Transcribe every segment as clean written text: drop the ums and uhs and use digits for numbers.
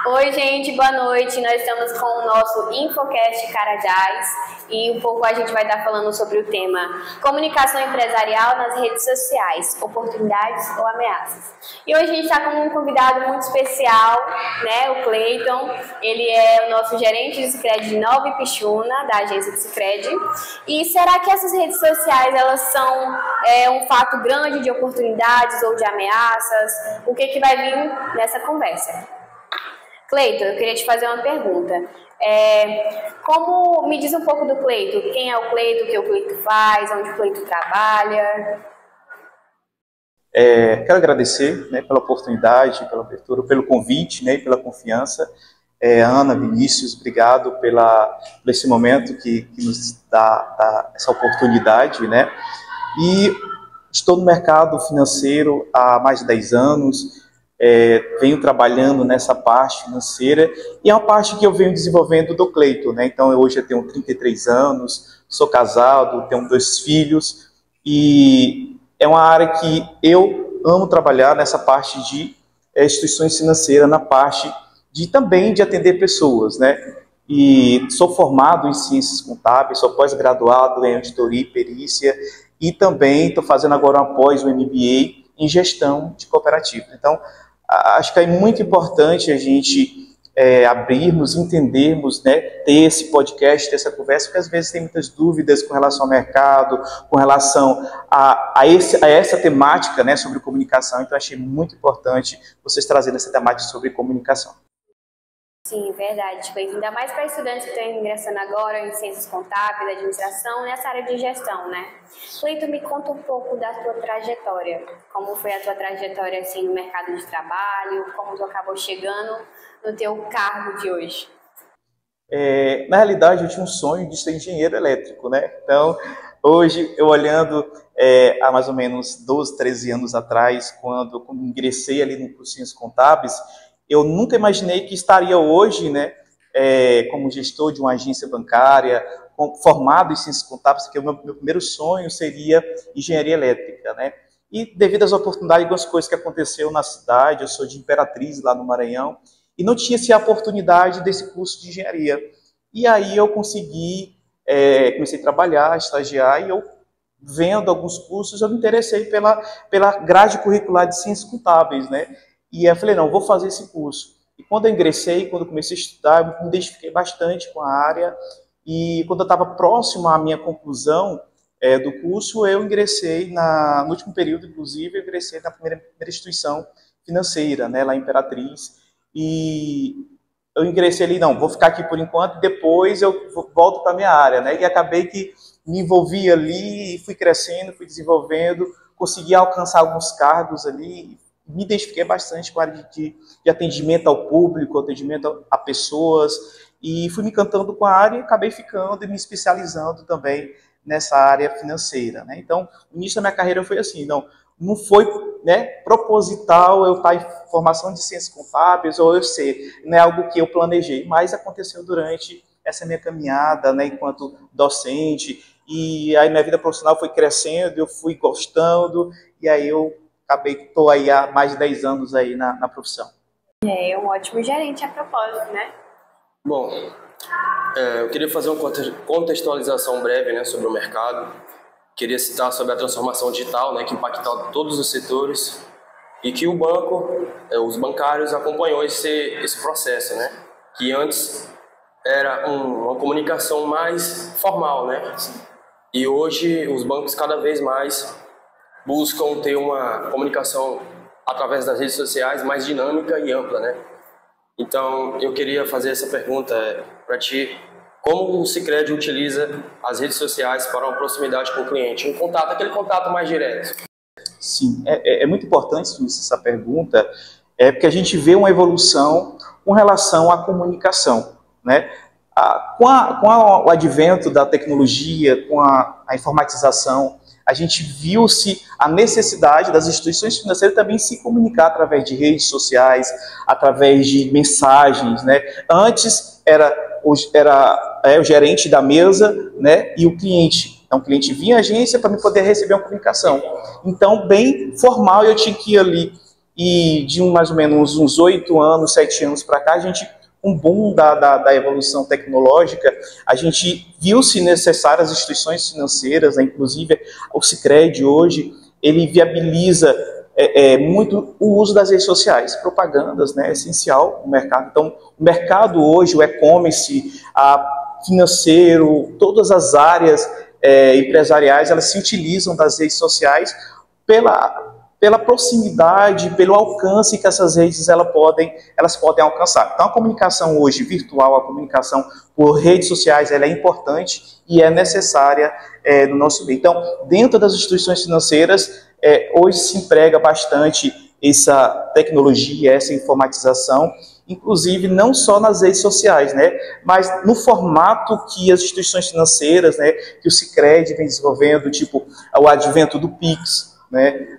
Oi, gente, boa noite. Nós estamos com o nosso InfoCast Carajás e um pouco a gente vai estar falando sobre o tema comunicação empresarial nas redes sociais, oportunidades ou ameaças. E hoje a gente está com um convidado muito especial, né, o Cleiton. Ele é o nosso gerente de Sicredi de Nova Ipixuna, da agência de Sicredi. E será que essas redes sociais, elas são um fato grande de oportunidades ou de ameaças? O que vai vir nessa conversa? Cleiton, eu queria te fazer uma pergunta. Me diz um pouco do Cleiton? Quem é o Cleiton? O que o Cleiton faz? Onde o Cleiton trabalha? Quero agradecer, né, pela oportunidade, pela abertura, pelo convite, né, e pela confiança. Ana, Vinícius, obrigado por esse momento que nos dá essa oportunidade, né? E estou no mercado financeiro há mais de 10 anos. Venho trabalhando nessa parte financeira e é uma parte que eu venho desenvolvendo do Cleiton, né? Então, hoje eu tenho 33 anos, sou casado, tenho 2 filhos e é uma área que eu amo trabalhar nessa parte de instituições financeiras, na parte também de atender pessoas, né? E sou formado em ciências contábeis, sou pós-graduado em auditoria e perícia e também estou fazendo agora após o MBA em gestão de cooperativa. Então, acho que é muito importante a gente abrirmos, entendermos, né, ter esse podcast, ter essa conversa, porque às vezes tem muitas dúvidas com relação ao mercado, com relação a essa temática, né, sobre comunicação. Então, achei muito importante vocês trazerem essa temática sobre comunicação. Sim, verdade, Cleiton. Ainda mais para estudantes que estão ingressando agora em ciências contábeis, administração, nessa área de gestão, né? Cleiton, me conta um pouco da tua trajetória. Como foi a tua trajetória assim, no mercado de trabalho? Como tu acabou chegando no teu cargo de hoje? Na realidade, eu tinha um sonho de ser engenheiro elétrico, né? Então, hoje, eu olhando há mais ou menos 12, 13 anos atrás, quando eu ingressei ali no curso de ciências contábeis, eu nunca imaginei que estaria hoje, né, como gestor de uma agência bancária, formado em ciências contábeis, porque o meu primeiro sonho seria engenharia elétrica, né? E devido às oportunidades, algumas coisas que aconteceu na cidade, eu sou de Imperatriz, lá no Maranhão, e não tinha a oportunidade desse curso de engenharia. E aí eu consegui, comecei a trabalhar, estagiar, e eu, vendo alguns cursos, eu me interessei pela grade curricular de ciências contábeis, né? E eu falei, não, vou fazer esse curso. E quando eu ingressei, quando eu comecei a estudar, eu me identifiquei bastante com a área. E quando eu estava próximo à minha conclusão do curso, eu ingressei, no último período, inclusive, eu ingressei na primeira instituição financeira, né, lá em Imperatriz. E eu ingressei ali, não, vou ficar aqui por enquanto, depois eu volto para a minha área, né? E acabei que me envolvi ali, fui crescendo, fui desenvolvendo, consegui alcançar alguns cargos ali. Me identifiquei bastante com a área de atendimento ao público, atendimento a pessoas, e fui me encantando com a área e acabei ficando e me especializando também nessa área financeira, né? Então, o início da minha carreira foi assim, não foi, né, proposital eu estar em formação de ciências contábeis ou eu ser, não é algo que eu planejei, mas aconteceu durante essa minha caminhada, né, enquanto docente, e aí minha vida profissional foi crescendo, eu fui gostando, e aí eu estou aí há mais de 10 anos aí na profissão. É um ótimo gerente a propósito, né? Bom, eu queria fazer uma contextualização breve, né, sobre o mercado. Queria citar sobre a transformação digital, né, que impactou todos os setores e que o banco, os bancários acompanhou esse processo, né, que antes era uma comunicação mais formal, né, e hoje os bancos cada vez mais buscam ter uma comunicação através das redes sociais mais dinâmica e ampla, né? Então, eu queria fazer essa pergunta para ti. Como o Sicredi utiliza as redes sociais para uma proximidade com o cliente? Aquele contato mais direto. Sim, é muito importante essa pergunta, porque a gente vê uma evolução com relação à comunicação, né? Com o advento da tecnologia, com a informatização, a gente viu-se a necessidade das instituições financeiras também se comunicar através de redes sociais, através de mensagens, né? Antes era o gerente da mesa, né, e o cliente. Então o cliente vinha à agência para poder receber uma comunicação. Então, bem formal, eu tinha que ir ali e de mais ou menos uns 8 anos, 7 anos para cá, a gente, um boom da evolução tecnológica, a gente viu-se necessárias as instituições financeiras, né, inclusive o Sicredi hoje, ele viabiliza muito o uso das redes sociais, propagandas, né, é essencial no mercado. Então, o mercado hoje, o e-commerce, financeiro, todas as áreas empresariais, elas se utilizam das redes sociais pela proximidade, pelo alcance que essas redes elas podem alcançar. Então, a comunicação hoje virtual, a comunicação por redes sociais, ela é importante e é necessária no nosso meio. Então, dentro das instituições financeiras, hoje se emprega bastante essa tecnologia, essa informatização, inclusive não só nas redes sociais, né, mas no formato que as instituições financeiras, né, que o Sicredi vem desenvolvendo, tipo o advento do Pix, né,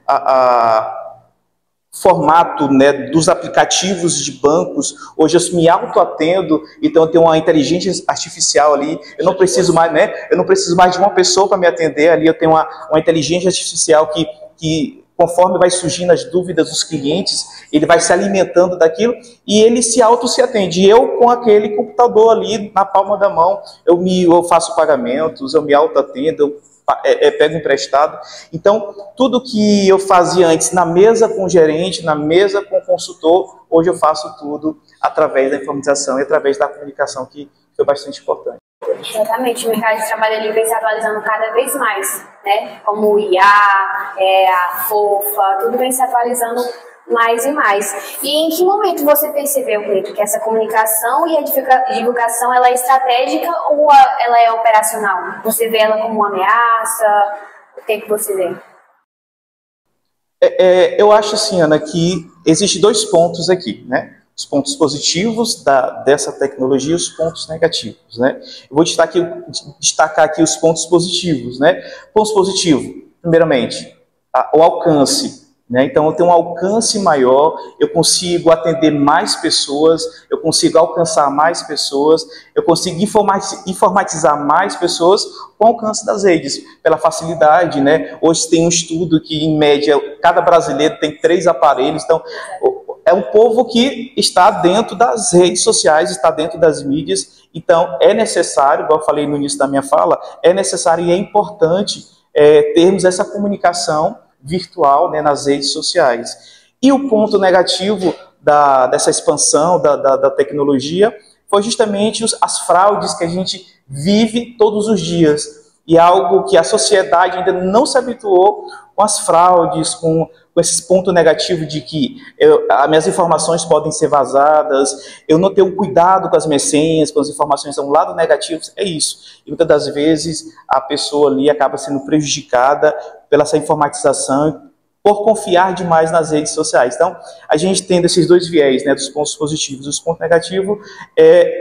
formato, né, dos aplicativos de bancos. Hoje eu me autoatendo, então eu tenho uma inteligência artificial ali, eu não preciso mais, né, de uma pessoa para me atender ali, eu tenho uma inteligência artificial que conforme vai surgindo as dúvidas dos clientes, ele vai se alimentando daquilo e ele se atende. E eu, com aquele computador ali na palma da mão, eu faço pagamentos, eu me autoatendo, eu pego emprestado. Então, tudo que eu fazia antes na mesa com o gerente, na mesa com o consultor, hoje eu faço tudo através da informatização e através da comunicação, que foi bastante importante. Exatamente, o mercado de trabalho ele vem se atualizando cada vez mais, né? Como o IA, a FOFA, tudo vem se atualizando mais e mais. E em que momento você percebeu, Cleiton, que essa comunicação e a divulgação ela é estratégica ou ela é operacional? Você vê ela como uma ameaça? O que você vê? Eu acho assim, Ana, que existem 2 pontos aqui, né? Os pontos positivos dessa tecnologia e os pontos negativos, né? Eu vou destacar aqui os pontos positivos, né? Pontos positivos, primeiramente, o alcance, né? Então, eu tenho um alcance maior, eu consigo atender mais pessoas, eu consigo alcançar mais pessoas, eu consigo informatizar mais pessoas com o alcance das redes, pela facilidade, né? Hoje tem um estudo que, em média, cada brasileiro tem 3 aparelhos, então é um povo que está dentro das redes sociais, está dentro das mídias, então é necessário, igual eu falei no início da minha fala, é necessário e é importante termos essa comunicação virtual, né, nas redes sociais. E o ponto negativo dessa expansão da tecnologia foi justamente as fraudes que a gente vive todos os dias, e algo que a sociedade ainda não se habituou com as fraudes, com esse ponto negativo de que as minhas informações podem ser vazadas, eu não tenho cuidado com as minhas senhas, com as informações, um lado negativo, é isso. E muitas das vezes a pessoa ali acaba sendo prejudicada pela essa informatização, por confiar demais nas redes sociais. Então, a gente tendo esses 2 viés, né, dos pontos positivos e dos pontos negativos,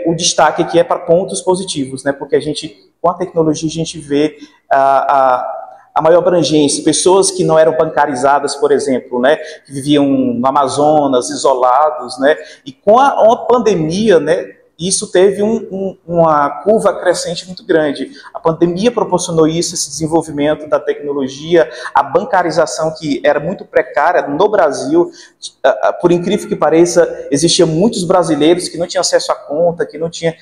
o destaque aqui é para pontos positivos, né, porque a gente, com a tecnologia, a gente vê a maior abrangência, pessoas que não eram bancarizadas, por exemplo, né, que viviam no Amazonas, isolados, né, e com a pandemia, né, isso teve uma curva crescente muito grande. A pandemia proporcionou isso, esse desenvolvimento da tecnologia, a bancarização que era muito precária no Brasil. Por incrível que pareça, existiam muitos brasileiros que não tinham acesso à conta, que não tinham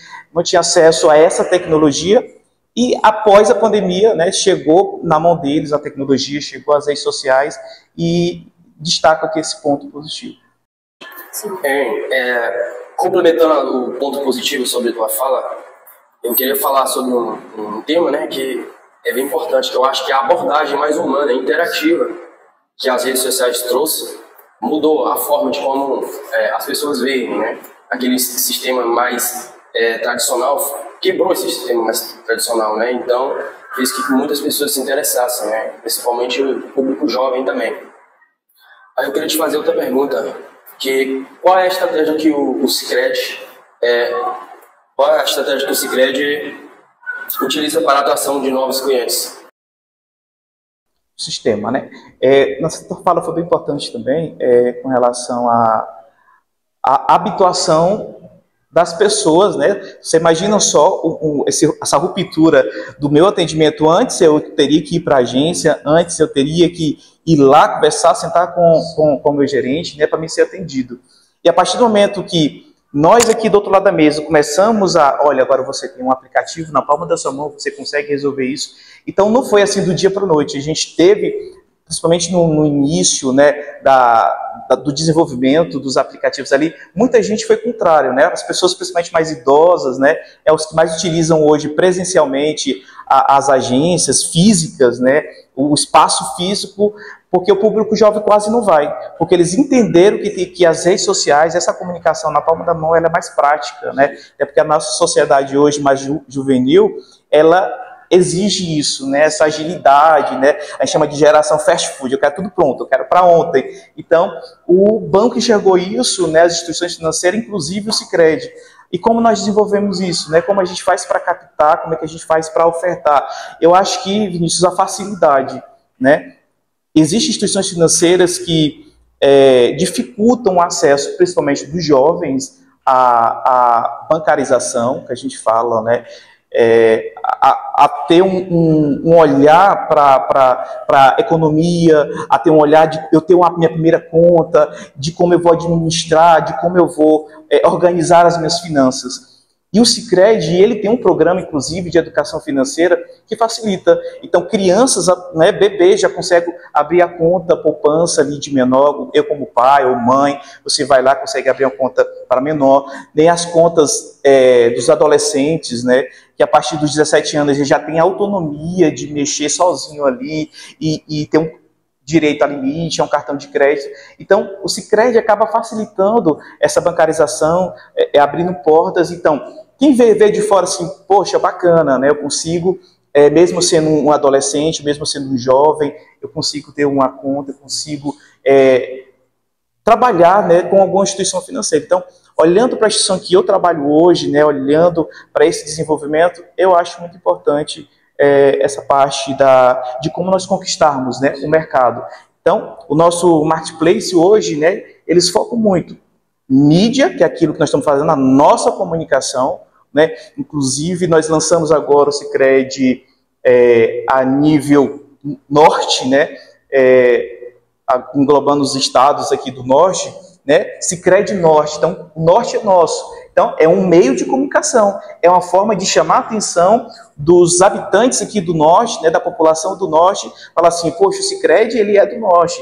acesso a essa tecnologia. E após a pandemia, né, chegou na mão deles a tecnologia, chegou às redes sociais, e destaco aqui esse ponto positivo. Sim. Complementando o ponto positivo sobre a tua fala, eu queria falar sobre um tema, né, que é bem importante, que eu acho que a abordagem mais humana, interativa, que as redes sociais trouxe, mudou a forma de como as pessoas veem, né, aquele sistema mais tradicional, quebrou esse sistema mais tradicional, né, então fez que muitas pessoas se interessassem, né, principalmente o público jovem também. Aí eu queria te fazer outra pergunta, que qual é a estratégia que o Sicredi utiliza para a atração de novos clientes? O sistema, né? Nossa fala foi bem importante também com relação à habituação das pessoas, né? Você imagina só essa ruptura do meu atendimento. Antes eu teria que ir para a agência, antes eu teria que ir lá conversar, sentar com o meu gerente, né, para me ser atendido. E a partir do momento que nós aqui do outro lado da mesa começamos olha, agora você tem um aplicativo na palma da sua mão, você consegue resolver isso. Então não foi assim do dia para a noite, a gente teve, principalmente no início, né, do desenvolvimento dos aplicativos ali, muita gente foi contrário, né, as pessoas principalmente mais idosas, né, os que mais utilizam hoje presencialmente as agências físicas, né, o espaço físico, porque o público jovem quase não vai, porque eles entenderam que as redes sociais, essa comunicação na palma da mão, ela é mais prática, né? É porque a nossa sociedade hoje mais juvenil, ela exige isso, né? Essa agilidade, né? A gente chama de geração fast food, eu quero tudo pronto, eu quero para ontem. Então, o banco enxergou isso, né? As instituições financeiras, inclusive o Sicredi. E como nós desenvolvemos isso, né? Como a gente faz para captar, como é que a gente faz para ofertar? Eu acho que, Vinícius, a facilidade, né? Existem instituições financeiras que dificultam o acesso, principalmente dos jovens, à bancarização, que a gente fala, né? A ter um olhar para a economia, a ter um olhar de eu ter minha primeira conta, de como eu vou administrar, de como eu vou organizar as minhas finanças. E o Sicredi, ele tem um programa, inclusive, de educação financeira que facilita. Então, crianças, né, bebês já conseguem abrir a conta poupança ali de menor, eu como pai ou mãe, você vai lá, consegue abrir uma conta para menor. Nem as contas dos adolescentes, né, que a partir dos 17 anos ele já tem autonomia de mexer sozinho ali e ter um direito a limite, a um cartão de crédito. Então, o Sicredi acaba facilitando essa bancarização, abrindo portas. Então, quem vê de fora assim, poxa, bacana, né? Eu consigo, mesmo sendo um adolescente, mesmo sendo um jovem, eu consigo ter uma conta, eu consigo trabalhar, né, com alguma instituição financeira. Então, olhando para a instituição que eu trabalho hoje, né, olhando para esse desenvolvimento, eu acho muito importante essa parte de como nós conquistarmos, né, o mercado. Então, o nosso marketplace hoje, né, eles focam muito mídia, que é aquilo que nós estamos fazendo, a nossa comunicação, né, inclusive nós lançamos agora o Sicredi a nível norte, né, englobando os estados aqui do norte, né, Sicredi Norte. Então, o norte é nosso. Então, é um meio de comunicação, é uma forma de chamar a atenção dos habitantes aqui do norte, né, da população do norte, falar assim, poxa, o Sicredi, ele é do norte,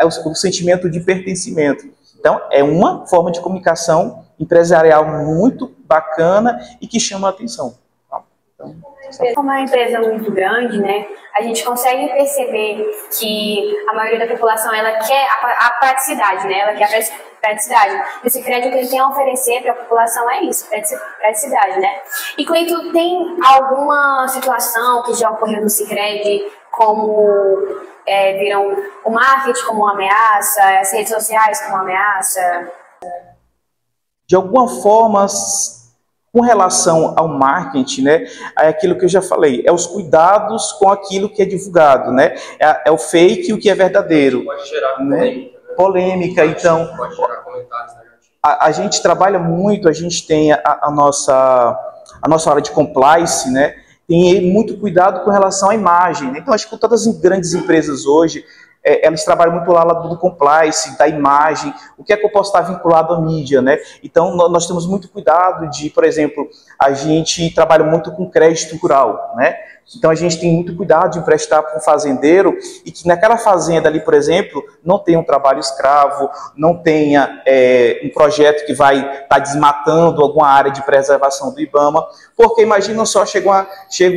o sentimento de pertencimento. Então, é uma forma de comunicação empresarial muito bacana e que chama a atenção. Então, como é uma empresa muito grande, né, a gente consegue perceber que a maioria da população ela quer a praticidade, né, ela quer a praticidade. E o Sicredi, o que ele tem a oferecer para a população é isso, praticidade, né? E Cleito, tem alguma situação que já ocorreu no Sicredi, como viram o marketing como uma ameaça, as redes sociais como uma ameaça? De alguma forma, com relação ao marketing, né, é aquilo que eu já falei, é os cuidados com aquilo que é divulgado, né, é o fake e o que é verdadeiro. Pode gerar polêmica, então pode gerar comentários negativos. A gente trabalha muito, a gente tem a nossa área de compliance, né, tem muito cuidado com relação à imagem, né? Então acho que todas as grandes empresas hoje, elas trabalham muito lá do compliance, da imagem, o que é que eu posso estar vinculado à mídia, né? Então, nós temos muito cuidado de, por exemplo, a gente trabalha muito com crédito rural, né? Então, a gente tem muito cuidado de emprestar para um fazendeiro e que naquela fazenda ali, por exemplo, não tenha um trabalho escravo, não tenha um projeto que vai estar desmatando alguma área de preservação do IBAMA, porque imagina só, chega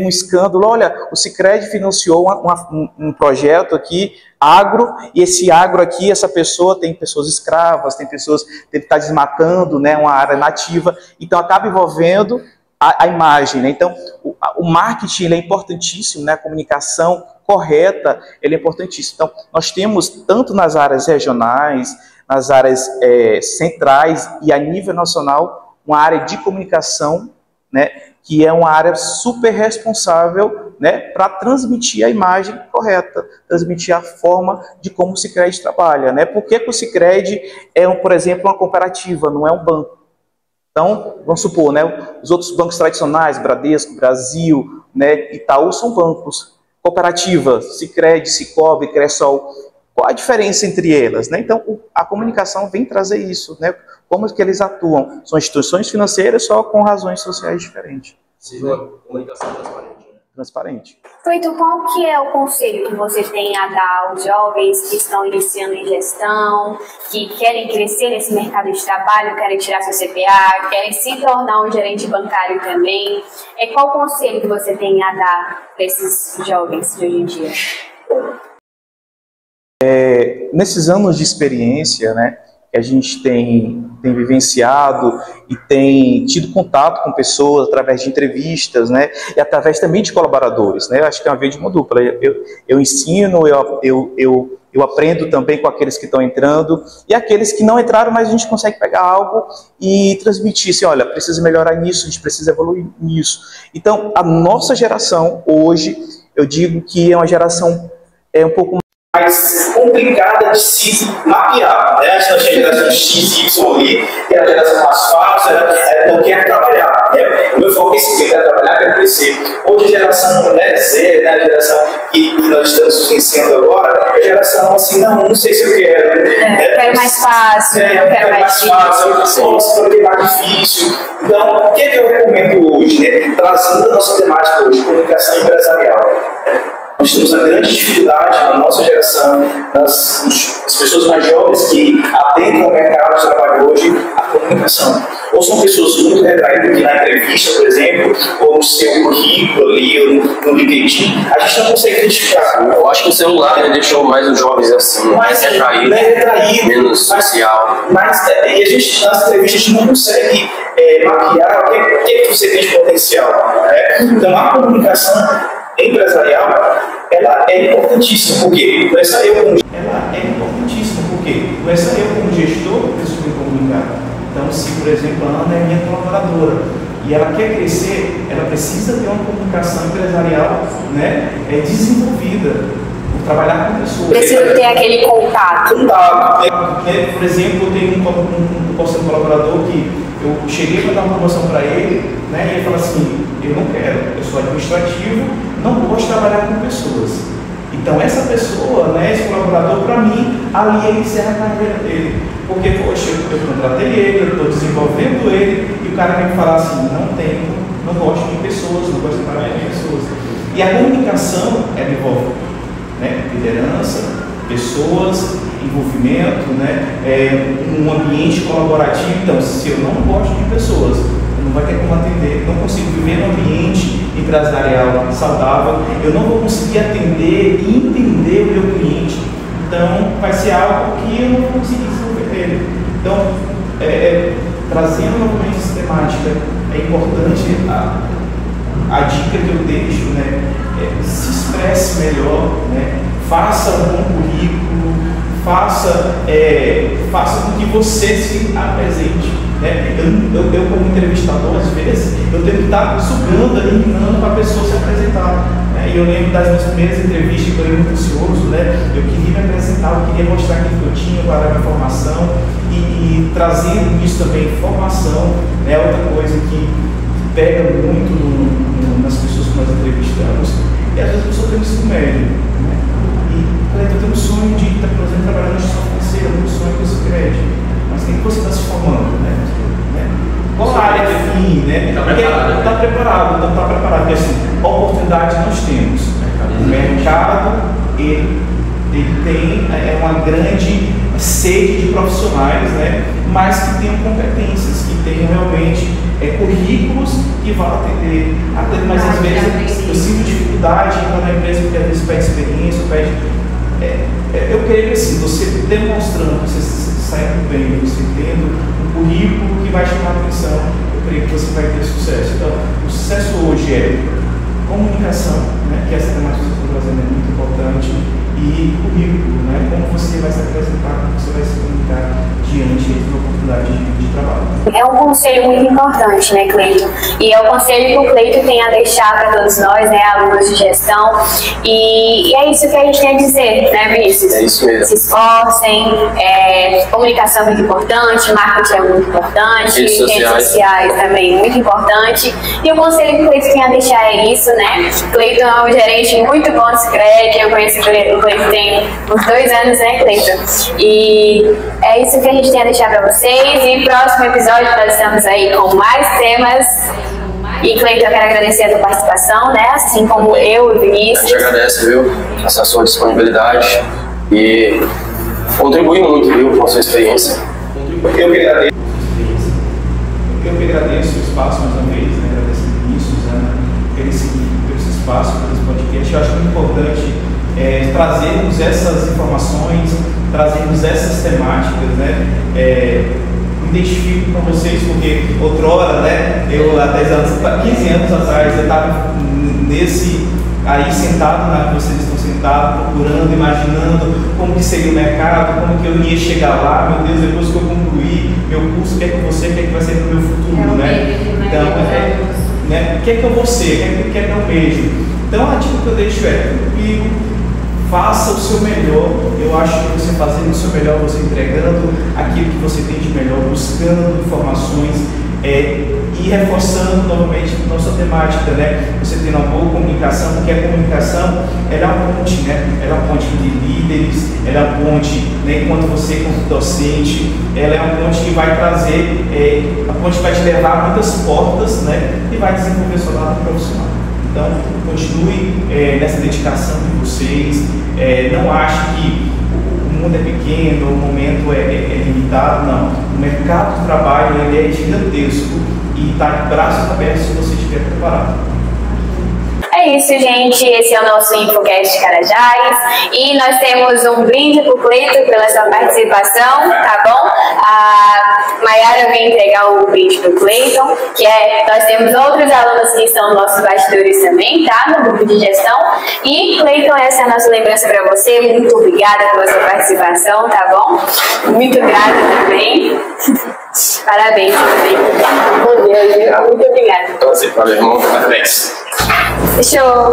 um escândalo, olha, o Sicredi financiou um projeto aqui, agro, e esse agro aqui, essa pessoa tem pessoas escravas, tem pessoas que está desmatando, né, uma área nativa, então acaba envolvendo a imagem, né? Então o marketing ele é importantíssimo, né? A comunicação correta ele é importantíssimo. Então nós temos tanto nas áreas regionais, nas áreas centrais e a nível nacional uma área de comunicação, né? Que é uma área super responsável, né, para transmitir a imagem correta, transmitir a forma de como o Sicredi trabalha, né? Por que o Sicredi por exemplo, uma cooperativa, não é um banco? Então, vamos supor, né, os outros bancos tradicionais, Bradesco, Brasil, né, Itaú, são bancos. Cooperativa, Sicredi, Cicobi, Cressol, qual a diferença entre elas, né? Então, a comunicação vem trazer isso, né? Como que eles atuam? São instituições financeiras só com razões sociais diferentes. Seja uma comunicação transparente. Transparente. Cleiton, qual que é o conselho que você tem a dar aos jovens que estão iniciando em gestão, que querem crescer nesse mercado de trabalho, querem tirar seu CPA, querem se tornar um gerente bancário também? Qual o conselho que você tem a dar para esses jovens de hoje em dia? Nesses anos de experiência, né, que a gente tem vivenciado e tem tido contato com pessoas através de entrevistas, né, e através também de colaboradores, né, eu acho que é uma via de mão dupla. Eu ensino, eu aprendo também com aqueles que estão entrando e aqueles que não entraram, mas a gente consegue pegar algo e transmitir assim, olha, precisa melhorar nisso, a gente precisa evoluir nisso. Então, a nossa geração hoje, eu digo que é uma geração um pouco mais complicada de se mapear, né? A gente tem a geração X, Y ali, que é a geração mais fácil, não quer trabalhar, né? O meu foco é esse, quer trabalhar, quer crescer. Hoje a geração Z, né? A geração que nós estamos vivenciando agora, é a geração assim, não sei se eu quero. Eu quero mais fácil, eu quero mais difícil. Nossa, eu quero mais difícil. Então, o que eu recomendo hoje, né? Trazendo a nossa temática hoje, comunicação empresarial. Nós temos uma grande dificuldade na nossa geração, as pessoas mais jovens que atendem ao mercado de trabalho hoje, a comunicação. Ou são pessoas muito retraídas que na entrevista, por exemplo, ou no seu currículo ali, ou no LinkedIn, a gente não consegue identificar. Eu acho que o celular deixou mais os jovens assim, mais retraído, menos social. Mas e a gente, nas entrevistas, a gente não consegue mapear o que você tem de potencial. Né? Então, a comunicação empresarial, ela é importantíssima, porque não é só eu como gestor que preciso me comunicar. Então, se, por exemplo, a Ana é minha colaboradora e ela quer crescer, ela precisa ter uma comunicação empresarial, né, desenvolvida, por trabalhar com pessoas. Precisa ter aquele contato. Por exemplo, eu tenho um colaborador que eu cheguei para dar uma promoção para ele, né, e ele fala assim, eu não quero, eu sou administrativo, não gosto de trabalhar com pessoas. Então essa pessoa, né, esse colaborador, para mim, ali ele encerra a carreira dele. Porque, poxa, eu contratei ele, eu estou desenvolvendo ele, e o cara vem me falar assim, não gosto de pessoas, não gosto de trabalhar com pessoas. E a comunicação, ela envolve, né, liderança, pessoas, envolvimento, né, um ambiente colaborativo. Então, se eu não gosto de pessoas, não vai ter como atender, não consigo viver num ambiente empresarial saudável, eu não vou conseguir atender e entender o meu cliente, então vai ser algo que eu não vou conseguir desenvolver ele. Então, trazendo novamente essa temática, é importante a dica que eu deixo, né, se expresse melhor, né, faça um bom currículo, faça com que você se apresente. Né? Eu como entrevistador, às vezes, eu tenho que estar sugando, eliminando para a pessoa se apresentar. Né? E eu lembro das minhas primeiras entrevistas, que eu era muito ansioso, né? Eu queria me apresentar, eu queria mostrar aquilo que eu tinha, qual era a minha formação, e trazendo isso também, formação, né? Outra coisa que pega muito nas pessoas que nós entrevistamos, e às vezes a pessoa tem um ensino médio. Né? E eu tenho um sonho de, por exemplo, trabalhar na gestão financeira, um sonho que esse crédito. Mas quem que você está se formando, né? Qual a área que tem, né? Está preparado, não está preparado, porque assim, oportunidade nós temos. O mercado, ele tem uma grande sede de profissionais, né? Mas que tenham competências, que tenham realmente currículos que vão atender. Mas às vezes eu sinto dificuldade em entrar na empresa porque às vezes pede experiência, eu creio que assim, você demonstrando, você saindo bem, você tendo um currículo que vai chamar a atenção, eu creio que você vai ter sucesso. Então, o sucesso hoje é comunicação, né, que essa temática que eu estou trazendo é muito importante, e currículo, né, como você vai se apresentar, como você vai se comunicar diante de uma oportunidade de trabalho. É um conselho muito importante, né, Cleiton? E é o conselho que o Cleiton tem a deixar para todos nós, né, alunos de gestão. E é isso que a gente tem a dizer, né, Vinícius? É isso mesmo. Se esforcem, comunicação é muito importante, marketing é muito importante, redes sociais também muito importante. E o conselho que o Cleiton tem a deixar é isso, né? né? Cleiton é um gerente muito bom do Sicredi, eu conheci o Cleiton tem uns 2 anos, né, Cleiton? E é isso que a gente tem a deixar para vocês. E no próximo episódio nós estamos aí com mais temas. E Cleiton, eu quero agradecer a tua participação, né? Assim como eu e o Vinícius. Eu te agradeço, viu? Essa sua disponibilidade e contribui muito, viu, com a sua experiência. Eu que agradeço o espaço mais uma vez, né? Agradeço o Vinícius, Ana, por esse espaço, por esse podcast. Eu acho muito importante trazermos essas informações, trazermos essas temáticas, né? Me identifico com vocês porque outrora, né? Eu há 10 anos, 15 anos atrás, eu estava aí sentado, vocês estão sentados, procurando, imaginando como que seria o mercado, como que eu ia chegar lá, meu Deus, depois que eu concluir meu curso, o que é que você, o que é que vai ser para o meu futuro, né? Então, o que é que eu vou ser, o que é que eu vejo? Então, a dica que eu deixo é, tranquilo, faça o seu melhor. Eu acho que você fazendo o seu melhor, você entregando aquilo que você tem de melhor, buscando informações, e reforçando novamente a nossa temática, né? Você tendo uma boa comunicação, porque a comunicação ela é uma ponte, né? Ela é uma ponte de líderes, ela é uma ponte, né? Enquanto você como docente, ela é uma ponte que vai trazer, a ponte vai te levar a muitas portas, né? E vai desenvolver seu lado profissional. Então, continue nessa dedicação de vocês, não ache que o mundo é pequeno, o momento é limitado, não. O mercado de trabalho ele é gigantesco e está de braços abertos se você estiver preparado. É isso, gente. Esse é o nosso InfoCast Carajás. E nós temos um brinde pro Cleiton pela sua participação, tá bom? A Mayara vem entregar o brinde pro Cleiton, que nós temos outros alunos que estão nossos bastidores também, tá? No grupo de gestão. E, Cleiton, essa é a nossa lembrança para você. Muito obrigada pela sua participação, tá bom? Muito grata também. Parabéns, Cleiton. Bom dia, muito obrigada. Então, valeu, irmão. Parabéns. Show!